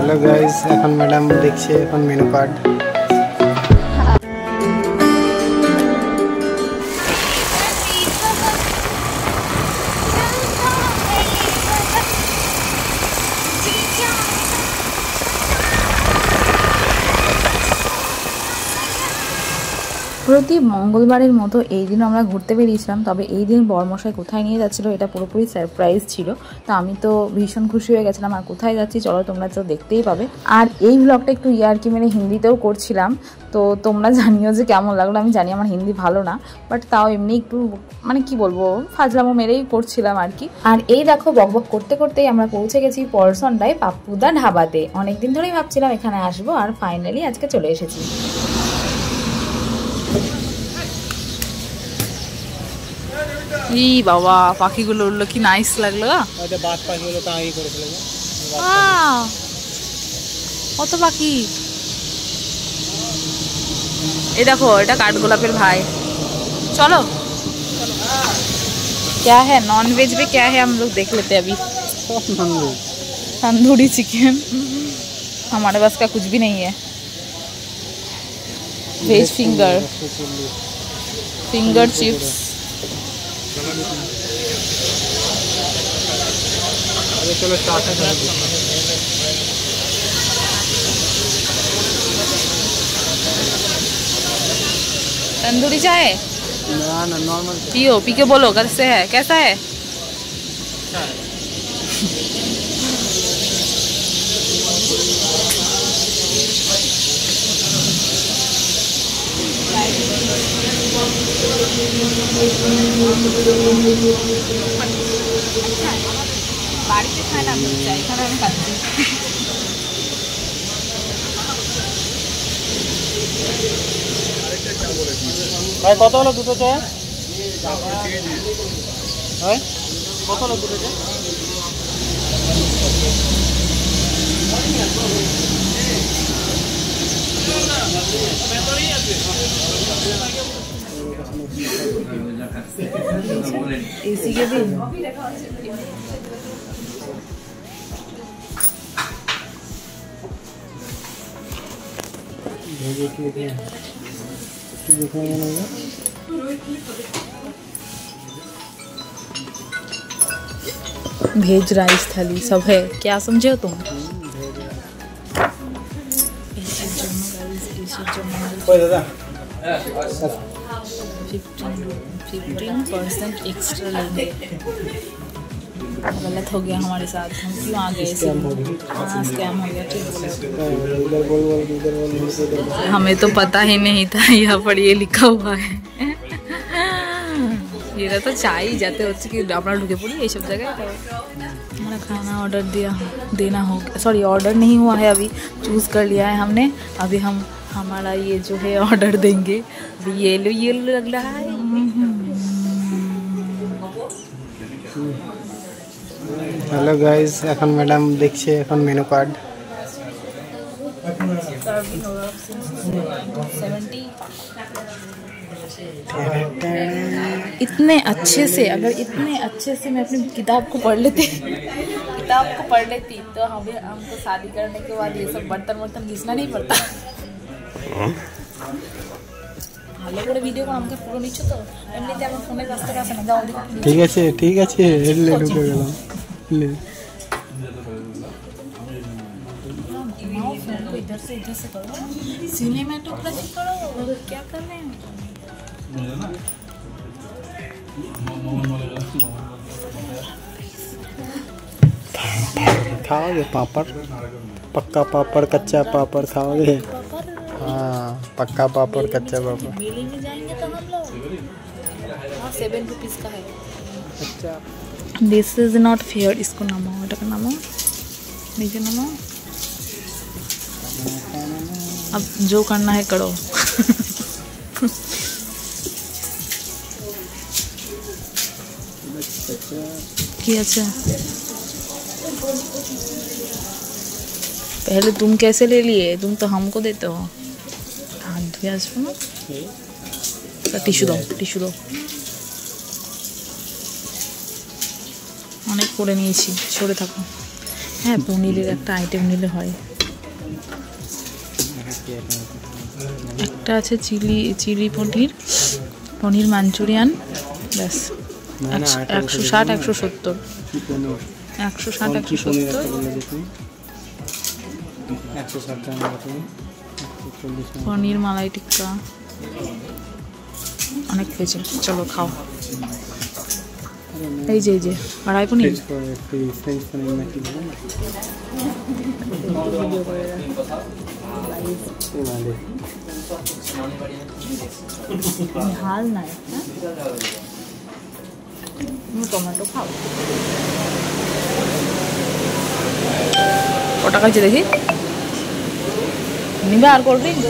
Hello guys এখন madam দেখছে এখন মেনু কার্ড। প্রতি মঙ্গলবারের মতো এই দিন আমরা ঘুরতে বেরিয়েছিলাম। তবে এই দিন বরমশাই কোথায় নিয়ে যাচ্ছিলো এটা পুরোপুরি সারপ্রাইজ ছিল। তো আমি তো ভীষণ খুশি হয়ে গেছিলাম। আর কোথায় যাচ্ছি চলো তোমরা তো দেখতেই পাবে। আর এই ব্লগটা একটু ইয়ার্কি মেরে হিন্দিতেও করছিলাম, তো তোমরা জানিও যে কেমন লাগলো। আমি জানি আমার হিন্দি ভালো না, বাট তাও এমনি একটু মানে কি বলবো ফাজলামো মেরেই করছিলাম আর কি। আর এই দেখো বকবক করতে করতেই আমরা পৌঁছে গেছি পরসন্ডায় পাপ্পুদা ঢাবাতে। অনেকদিন ধরেই ভাবছিলাম এখানে আসবো, আর ফাইনালি আজকে চলে এসেছি। বাবা পাখিগুলো উঠলো, কি নাইস লাগলো। কত পাখি, এই দেখো এটা কাঠগোলাপের ভাই। चलो क्या है नॉन वेज में क्या है हम लोग देख लेते हैं अभी। तंदूरी चिकन, हमारे पास का कुछ भी नहीं है। वेज फिंगर चिप्स, चलो स्टार्ट है। तंदूरी चाय ना ना नॉर्मल पियो, पी के बोलो कैसे है, कैसा है। বাড়িতে খায় না চাই, এখানে আমি খাচ্ছি। ভাই কত হলো দুটো চায়? ভাই কত হলো দুটো চায়? एसी के दिन भेज राइस थाली सब है, क्या समझे हो तुम। 15% एक्स्ट्रा लेंगे। गलत हो गया हमारे साथ, हम क्यों आ गए। स्कैम हो गया, ठीक बोला। हमें तो पता ही नहीं था यहाँ पर ये लिखा हुआ है। ये तो चाय जाते होच्छे कि अपना ढुके पड़ी ये सब जगह। हमारा खाना ऑर्डर देना हो, सॉरी ऑर्डर नहीं हुआ है, अभी चूज़ कर लिया है हमने। अभी हम हमारा ये जो है ऑर्डर देंगे। ये लो लग रहा है। हेलो गाइस এখন ম্যাডাম দেখছে এখন মেনু কার্ড। इतने अच्छे से, अगर इतने अच्छे से मैं अपनी किताब को पढ़ लेती तो हमको शादी करने के बाद ये सब बर्तन घिसना नहीं पड़ता। ভালো করে ভিডিও করে আমাকে পুরো নিচ্ছ তো, এমনিতে আমার ফোনের কাছ থেকে আসে না। যাও ঠিক আছে এলে ঢুকে গেলাম। इधर से करो, सिनेमेटोग्राफी करो, क्या कर रहे हैं। खाओगे पापड़, पक्का पापड़ कच्चा पापड़ खाओगे। हाँ पक्का पापड़ कच्चा पापड़। मेले में जाएंगे तो हम लोग। 7 रुपीज़ का है। अच्छा दिस इज नॉट फेयर। इसको नमाओ, এটা নামাও, नीचे नमाओ। अब जो करना है करो। কি আছে पहले तुम कैसे ले लिए, तुम तो हमको देते हो। हाथ धुए আসবো না, টিস্যু দাও। অনেক করে নিয়েছি, সরে থাকো। হ্যাঁ পনিরের একটা আইটেম নিলে হয়। একটা আছে চিলি পনির মাঞ্চুরিয়ান, ব্যাস 160 170 পনির মালাই টিক্কা অনেক খেয়েছে। চলো খাও। এই যে কড়াই পনির ঝাল নাই, টমেটো খাও। কটা খাইছে দেখি, নিবে আর কোল্ড ড্রিঙ্ক?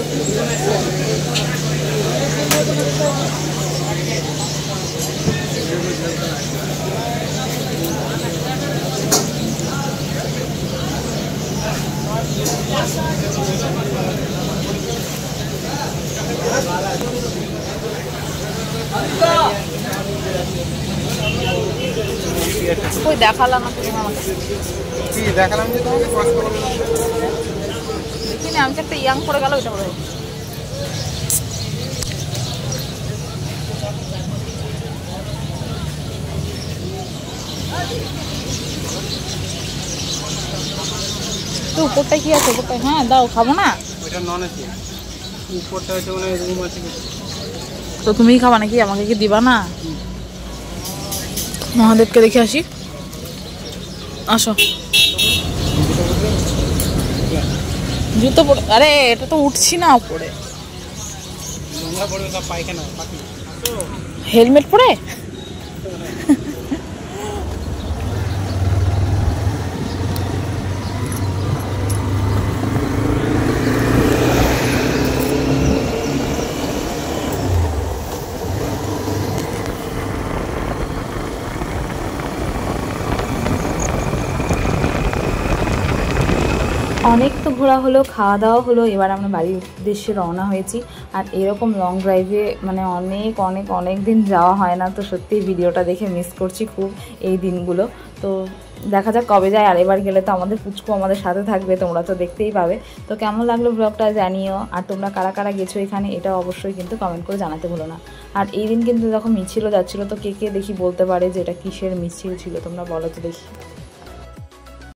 কই দেখালাম না তুমি আমাকে? কি দেখালাম যে তোমাকে কষ্ট করে দেখিনি আমি, একটা ইয়াং পড়ে গেল ওইটা পড়ে। তো উপরটা কি আছে? উপরটা হ্যাঁ দাও, খাবো না। ওইটা নন আছে, উপরটা হচ্ছে মানে রুম আছে। তো তুমিই খাবা নাকি? আমাকে কি দিবা না? মহাদেবকে দেখে আসি, আসো। জুতো পরে, আরে এটা তো উঠছি না উপরে। হেলমেট পরে অনেক তো ঘোরা হলো, খাওয়া দাওয়া হলো, এবার আমরা বাড়ির উদ্দেশ্যে রওনা হয়েছি। আর এরকম লং ড্রাইভে মানে অনেক দিন যাওয়া হয় না, তো সত্যিই ভিডিওটা দেখে মিস করছি খুব এই দিনগুলো। তো দেখা যাক কবে যায়। আর এবার গেলে তো আমাদের পুচকু আমাদের সাথে থাকবে, তোমরা তো দেখতেই পাবে। তো কেমন লাগলো ব্লগটা জানিও, আর তোমরা কারা কারা গেছো এখানে এটা অবশ্যই কিন্তু কমেন্ট করে জানাতে ভুলো না। আর এই দিন কিন্তু যখন মিছিল যাচ্ছিলো, তো কে দেখি বলতে পারে যে এটা কিসের মিছিল ছিল, তোমরা বলো তো দেখি।